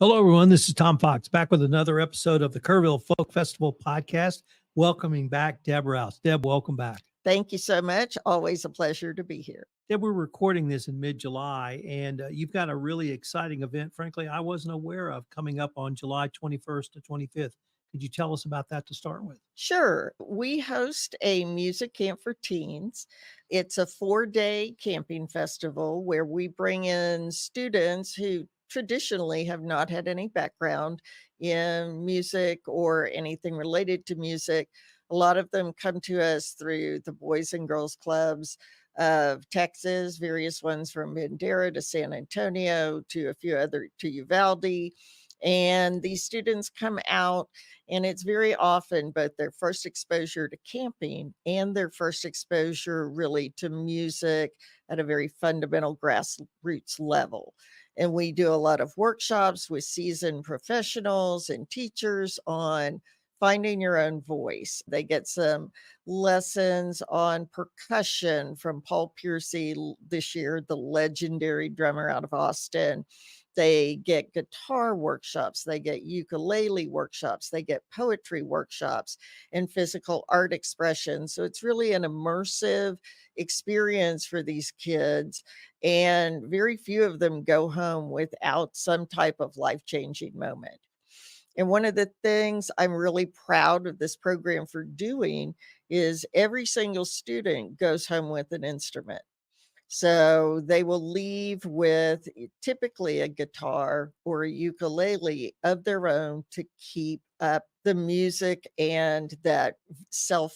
Hello, everyone. This is Tom Fox back with another episode of the Kerrville Folk Festival podcast. Welcoming back Deb Rouse. Deb, welcome back. Thank you so much. Always a pleasure to be here. Deb, we're recording this in mid-July, and you've got a really exciting event, frankly, I wasn't aware of, coming up on July 21st to 25th. Could you tell us about that to start with? Sure. We host a music camp for teens. It's a 4-day camping festival where we bring in students who traditionally have not had any background in music or anything related to music. A lot of them come to us through the Boys and Girls Clubs of Texas, various ones from Bandera to San Antonio to a few other to Uvalde. And these students come out, and it's very often both their first exposure to camping and their first exposure really to music at a very fundamental grassroots level. And we do a lot of workshops with seasoned professionals and teachers on finding your own voice. They get some lessons on percussion from Paul Piercy this year, the legendary drummer out of Austin. They get guitar workshops, they get ukulele workshops, they get poetry workshops and physical art expression. So it's really an immersive experience for these kids. And very few of them go home without some type of life-changing moment. And one of the things I'm really proud of this program for doing is every single student goes home with an instrument. So they will leave with typically a guitar or a ukulele of their own to keep up the music and that self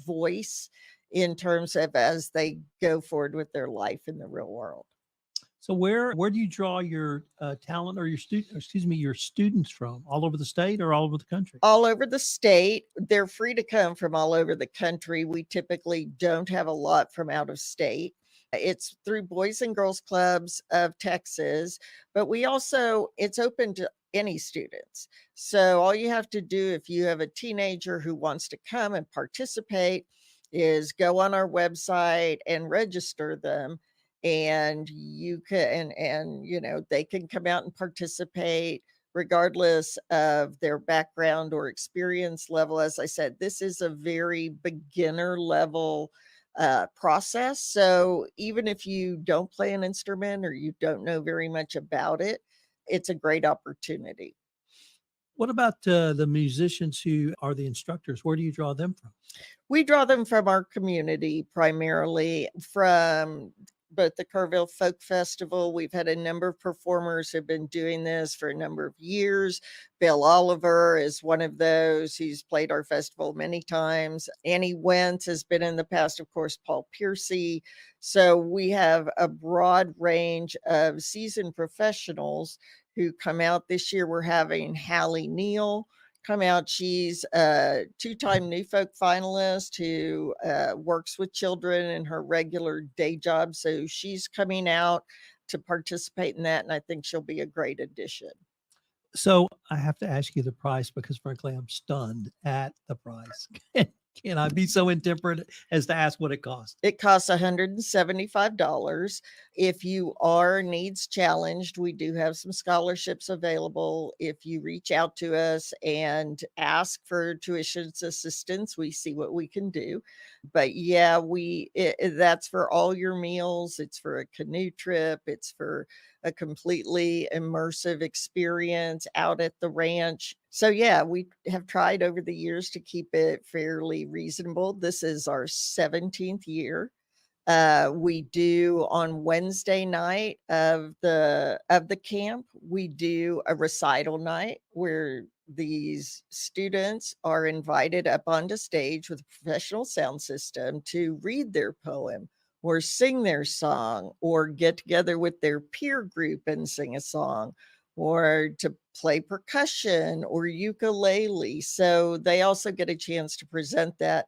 voice in terms of as they go forward with their life in the real world. So where do you draw your talent or your students from? All over the state or all over the country? All over the state. They're free to come from all over the country. We typically don't have a lot from out of state. It's through Boys and Girls Clubs of Texas, but it's open to any students. So all you have to do if you have a teenager who wants to come and participate is go on our website and register them. And you can, they can come out and participate regardless of their background or experience level. As I said, this is a very beginner level process. So even if you don't play an instrument or you don't know very much about it, it's a great opportunity. What about the musicians who are the instructors? Where do you draw them from? We draw them from our community, primarily from both the Kerrville Folk Festival. We've had a number of performers who've been doing this for a number of years. Bill Oliver is one of those. He's played our festival many times. Annie Wentz has been in the past, of course, Paul Piercy. So we have a broad range of seasoned professionals who come out. This year we're having Hallie Neal come out. She's a 2-time New Folk finalist who works with children in her regular day job. So she's coming out to participate in that, and I think she'll be a great addition. So I have to ask you the price because, frankly, I'm stunned at the price. Can I be so intemperate as to ask what it costs? It costs $175. If you are needs challenged, we do have some scholarships available. If you reach out to us and ask for tuition assistance, we see what we can do. But yeah, that's for all your meals. It's for a canoe trip. It's for a completely immersive experience out at the ranch. So yeah, we have tried over the years to keep it fairly reasonable. This is our 17th year. We do on Wednesday night of the camp, we do a recital night where these students are invited up onto stage with a professional sound system to read their poem or sing their song or get together with their peer group and sing a song or to play percussion or ukulele. So they also get a chance to present that.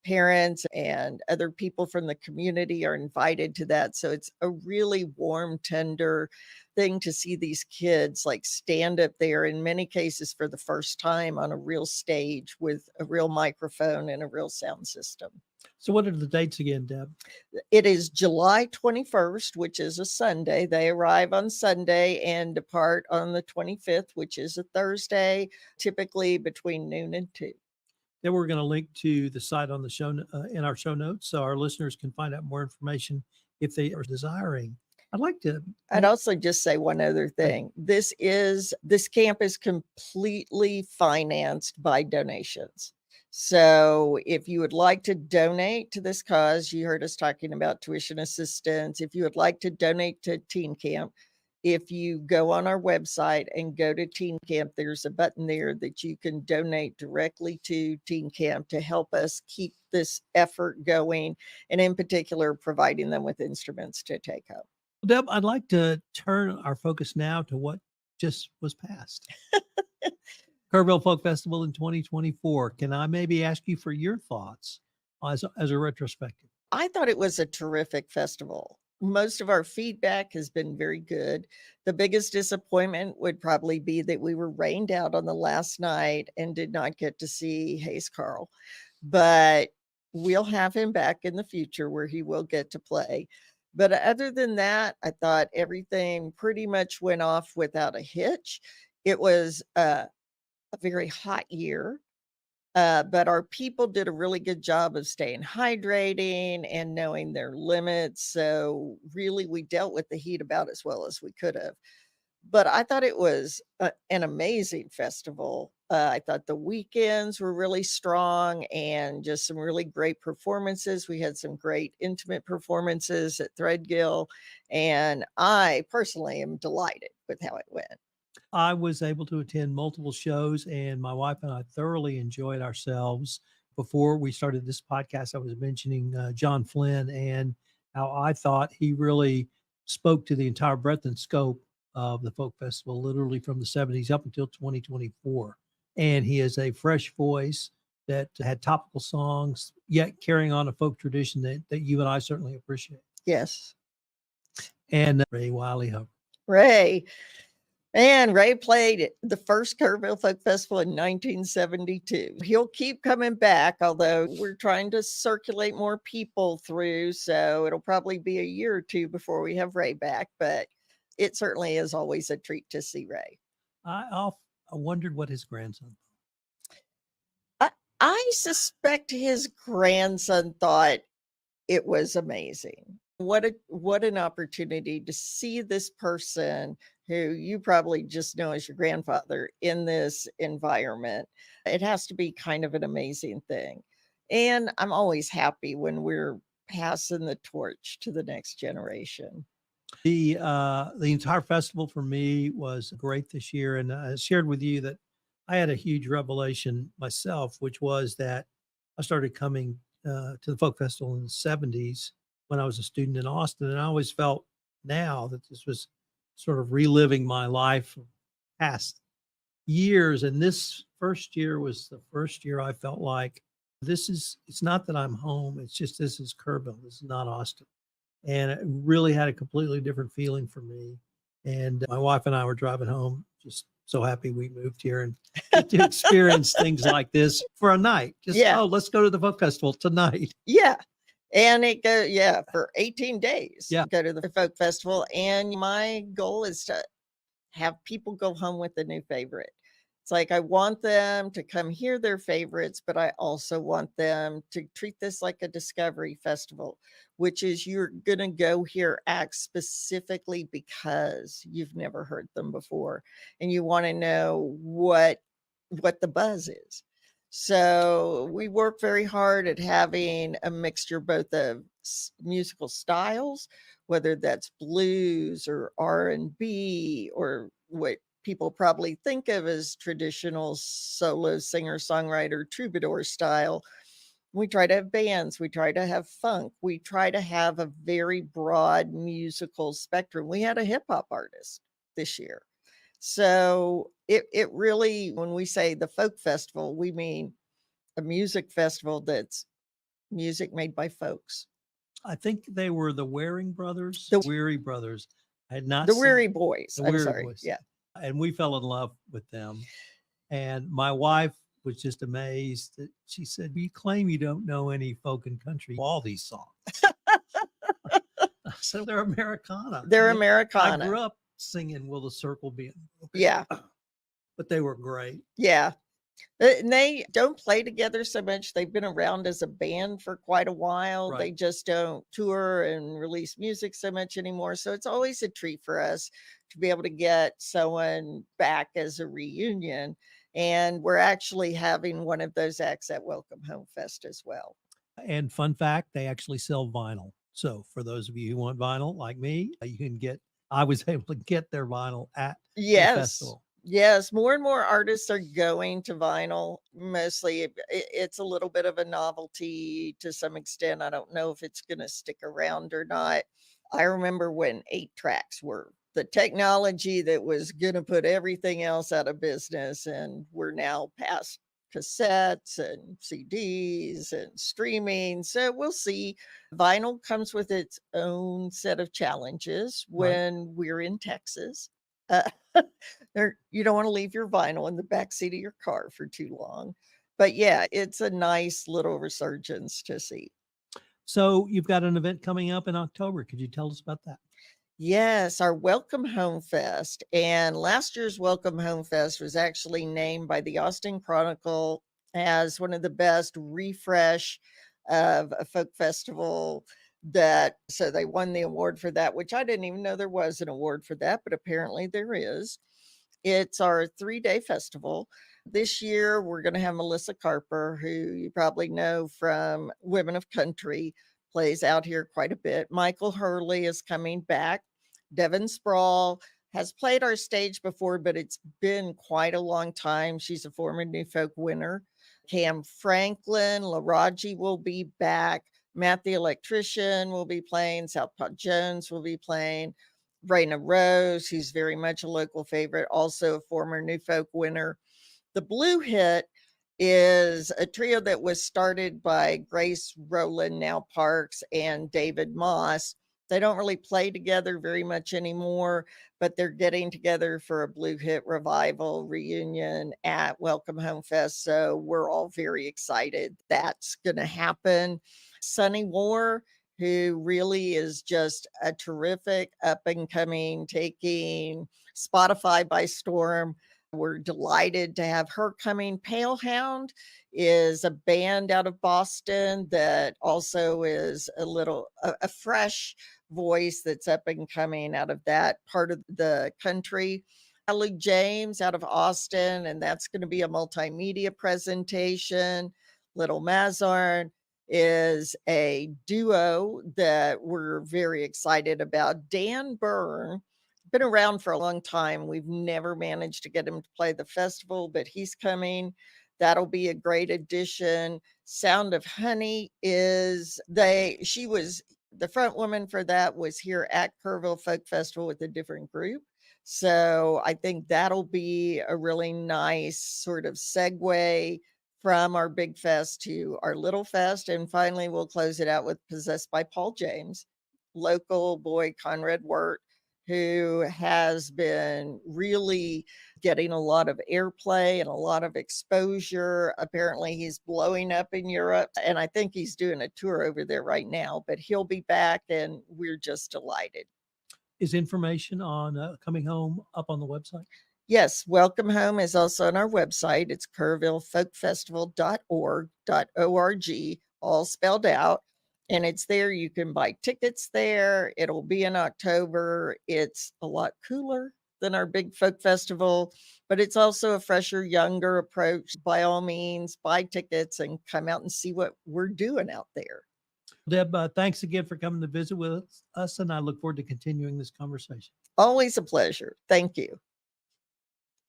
Parents and other people from the community are invited to that. So it's a really warm, tender thing to see these kids like stand up there in many cases for the first time on a real stage with a real microphone and a real sound system. So what are the dates again, Deb? It is July 21st, which is a Sunday. They arrive on Sunday and depart on the 25th, which is a Thursday, typically between noon and 2. Then we're going to link to the site on the show in our show notes, so our listeners can find out more information if they are desiring. I'd like to. I'd also just say one other thing. This camp is completely financed by donations. So if you would like to donate to this cause, you heard us talking about tuition assistance. If you would like to donate to Teen Camp, if you go on our website and go to Teen Camp, there's a button there that you can donate directly to Teen Camp to help us keep this effort going, and in particular, providing them with instruments to take home. Deb, I'd like to turn our focus now to what just was passed. Kerrville Folk Festival in 2024. Can I maybe ask you for your thoughts as a retrospective? I thought it was a terrific festival. Most of our feedback has been very good. The biggest disappointment would probably be that we were rained out on the last night and did not get to see Hayes Carl. But we'll have him back in the future where he will get to play. But other than that, I thought everything pretty much went off without a hitch. It was a very hot year. But our people did a really good job of staying hydrating and knowing their limits. So really, we dealt with the heat about as well as we could have. But I thought it was an amazing festival. I thought the weekends were really strong and just some really great performances. We had some great intimate performances at Threadgill. And I personally am delighted with how it went. I was able to attend multiple shows, and my wife and I thoroughly enjoyed ourselves. Before we started this podcast, I was mentioning John Flynn and how I thought he really spoke to the entire breadth and scope of the folk festival, literally from the 70s up until 2024. And he is a fresh voice that had topical songs, yet carrying on a folk tradition that you and I certainly appreciate. Yes. And Ray Wiley Hubbard. Ray. And Ray played the first Kerrville Folk Festival in 1972. He'll keep coming back, although we're trying to circulate more people through. So it'll probably be a year or two before we have Ray back. But it certainly is always a treat to see Ray. I wondered what his grandson thought. I suspect his grandson thought it was amazing. What an opportunity to see this person who you probably just know as your grandfather in this environment. It has to be kind of an amazing thing. And I'm always happy when we're passing the torch to the next generation. The entire festival for me was great this year. And I shared with you that I had a huge revelation myself, which was that I started coming to the folk festival in the 70s when I was a student in Austin. And I always felt now that this was sort of reliving my life past years. And this first year was the first year I felt like it's not that I'm home. It's just, this is Kerrville. This is not Austin. And it really had a completely different feeling for me. And my wife and I were driving home, just so happy we moved here and get to experience things like this for a night. Just, let's go to the folk festival tonight. Yeah. And it goes, for 18 days. Yeah. Go to the folk festival. And my goal is to have people go home with a new favorite. It's like, I want them to come hear their favorites, but I also want them to treat this like a discovery festival, which is you're going to go hear acts specifically because you've never heard them before. And you want to know what the buzz is. So we work very hard at having a mixture both of musical styles, whether that's blues or R&B or what people probably think of as traditional solo singer-songwriter troubadour style. We try to have bands. We try to have funk. We try to have a very broad musical spectrum. We had a hip-hop artist this year. So it really, when we say the folk festival, we mean a music festival that's music made by folks. I think they were the Waring brothers, the Weary brothers. I had not the Weary Boys. The I'm Weary sorry. Boys. Yeah. And we fell in love with them. And my wife was just amazed that she said, "You claim you don't know any folk and country, all these songs." I said, "They're Americana." They're I Americana. grew up singing "Will the Circle Be Unbroken," Yeah. but they were great. Yeah. And they don't play together so much. They've been around as a band for quite a while. Right. They just don't tour and release music so much anymore. So it's always a treat for us to be able to get someone back as a reunion. And we're actually having one of those acts at Welcome Home Fest as well. And fun fact, they actually sell vinyl. So for those of you who want vinyl like me, you can get, I was able to get their vinyl at the Yes. festival. Yes, more and more artists are going to vinyl. Mostly it's a little bit of a novelty to some extent. I don't know if it's going to stick around or not. I remember when 8 tracks were the technology that was going to put everything else out of business, and we're now past cassettes and CDs and streaming. So we'll see. Vinyl comes with its own set of challenges Right. when we're in Texas. Uh, you don't want to leave your vinyl in the back seat of your car for too long. But yeah, it's a nice little resurgence to see. So you've got an event coming up in October. Could you tell us about that? Yes, our Welcome Home Fest. And last year's Welcome Home Fest was actually named by the Austin Chronicle as one of the best refresh of a folk festival. So they won the award for that, which I didn't even know there was an award for that, but apparently there is. It's our 3-day festival. This year, we're going to have Melissa Carper, who you probably know from Women of Country, plays out here quite a bit. Michael Hurley is coming back. Devin Sproul has played our stage before, but it's been quite a long time. She's a former New Folk winner. Cam Franklin, Laraji will be back. Matt the Electrician will be playing. Southpaw Jones will be playing. Raina Rose, who's very much a local favorite, also a former New Folk winner. The Blue Hit is a trio that was started by Grace Rowland, now Parks, and David Moss. They don't really play together very much anymore, but they're getting together for a Blue Hit revival reunion at Welcome Home Fest. So we're all very excited that's going to happen. Sunny War, who really is just a terrific up and coming, taking Spotify by storm. We're delighted to have her coming. Pale Hound is a band out of Boston that also is a fresh voice that's up and coming out of that part of the country. Ellie James out of Austin, and that's going to be a multimedia presentation. Little Mazarn is a duo that we're very excited about. Dan Byrne, been around for a long time. We've never managed to get him to play the festival, but he's coming. That'll be a great addition. Sound of Honey she was the front woman for that, was here at Kerrville Folk Festival with a different group. So I think that'll be a really nice sort of segue from our big fest to our little fest. And finally, we'll close it out with Possessed by Paul James, local boy Conrad Wirt, who has been really getting a lot of airplay and a lot of exposure. Apparently, he's blowing up in Europe, and I think he's doing a tour over there right now, but he'll be back, and we're just delighted. Is information on coming home up on the website? Yes, Welcome Home is also on our website. It's kerrvillefolkfestival.org, all spelled out. And it's there. You can buy tickets there. It'll be in October. It's a lot cooler than our big folk festival, but it's also a fresher, younger approach. By all means, buy tickets and come out and see what we're doing out there. Deb, thanks again for coming to visit with us, and I look forward to continuing this conversation. Always a pleasure. Thank you.